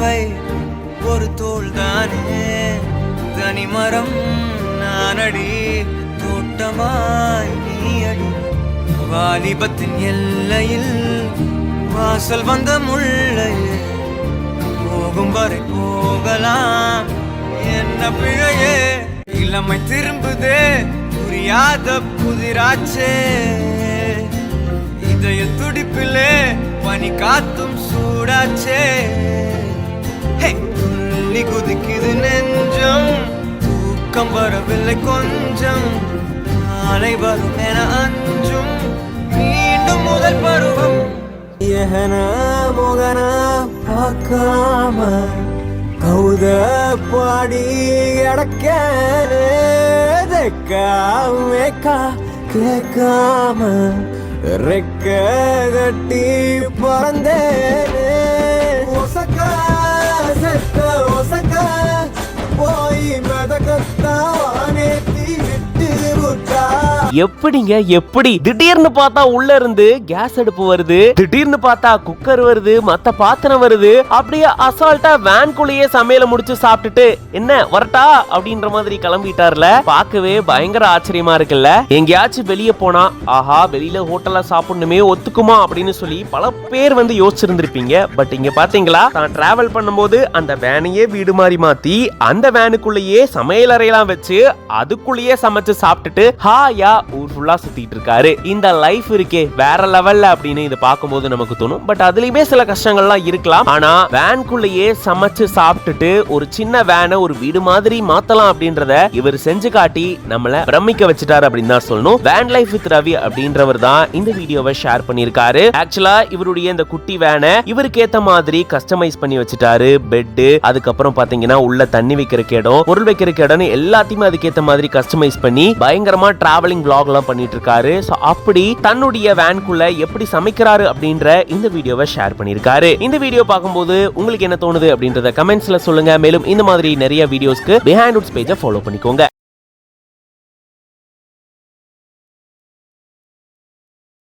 வாழ்க்கை ஒரு தோள்தானே, தனிமரம் நானடி, தோட்டமாய் நீ அடி. வாலிபத்தின் எல்லையில் வாசல் வந்த முள்ளையே, போகும் வரை போகலாம் என்ன பிழையே. இளமை திரும்புதே புரியாத புதிராச்சே, இதய துடிப்பிலே பனி காத்தும் சூடாச்சே. துள்ளி குதிக்குது நெஞ்சம், தூக்கம் வரவில்லை கொஞ்சம், நாளை வரும் என அஞ்சும் மீண்டும் முதல் பருவம். முகன பார்க்காம கௌத பாடி கிடக்கா கேட்காம ரெக்க கட்டி பறந்தேனே. ஒசக்கா செக்க ஒசக்கா போய் மெதக்கத்தானே தீ விட்டு விட்டா. எப்படிங்க எப்படி திடீர்னு பார்த்தா உள்ள இருந்து கேஸ் அடுப்பு வருது, திடீர்னு பார்த்தா குக்கர் வருது, மத்த பாத்திரம் வருது, அப்படியே அசால்ட்டா வேன்குள்ளேயே சமையல முடிச்சு சாப்பிட்டுட்டு என்ன வரட்டா அப்படின்ற மாதிரி கிளம்பிட்டார்ல. பார்க்கவே பயங்கர ஆச்சரியமா இருக்குல்ல. எங்கேயாச்சும் வெளியே போனா ஆஹா வெளியில ஹோட்டல்ல சாப்பிடணுமே ஒத்துக்குமா அப்படின்னு சொல்லி பல பேர் வந்து யோசிச்சிருந்திருப்பீங்க. பட் இங்க பாத்தீங்களா, தான் டிராவல் பண்ணும்போது அந்த வேனையே வீடு மாதிரி மாத்தி அந்த வேனுக்குள்ளேயே சமையல் அறையெல்லாம் வச்சு அதுக்குள்ளேயே சமைச்சு சாப்பிட்டுட்டு ஹாயா ஊர் ஃபுல்லா சுத்திட்டு இருக்காரு. இந்த லைஃப் இருக்கே வேற லெவல்ல அப்படின்னு இதை பார்க்கும்போது நமக்கு தோணும். பட் அதுலயுமே சில கஷ்டங்கள்லாம் இருக்கலாம். ஆனா வேன்குள்ளேயே சமைச்சு சாப்பிட்டுட்டு ஒரு சின்ன வேனை ஒரு வீடு மாதிரி மாத்தலாம் அப்படின்றத இவர் செஞ்சு காட்டி நம்மள பிரமிக்க வச்சுட்டாரு அப்படின்னு தான் சொல்லணும். வேன் லைஃப் வித் ரவி அப்படின்றவர் தான் இந்த வீடியோவை ஷேர் பண்ணிருக்காரு. ஆக்சுவலா இவருடைய இந்த குட்டி வேனை இவருக்கு ஏத்த மாதிரி கஸ்டமைஸ் பண்ணி வச்சுட்டாரு. பெட், அதுக்கப்புறம் பாத்தீங்கன்னா உள்ள தண்ணி வைக்கிறக்கு இடம், பொருள் வைக்கிறக்கு இடம், எல்லாத்தையுமே அதுக்கேத்த மாதிரி கஸ்டமைஸ் பண்ணி பயங்கரமா டிராவலிங் vlog எல்லாம் பண்ணிட்டு இருக்காரு. சோ அப்படி தன்னுடைய வேன்குள்ள எப்படி சமைக்கிறாரு அப்படின்ற இந்த வீடியோவை ஷேர் பண்ணிருக்காரு. இந்த வீடியோ பார்க்கும்போது உங்களுக்கு என்ன தோணுது அப்படின்றத கமெண்ட்ஸ்ல சொல்லுங்க. மேலும் இந்த மாதிரி நிறைய வீடியோஸ்க்கு பிஹைண்ட் வுட்ஸ் பேஜை ஃபாலோ பண்ணிக்கோங்க.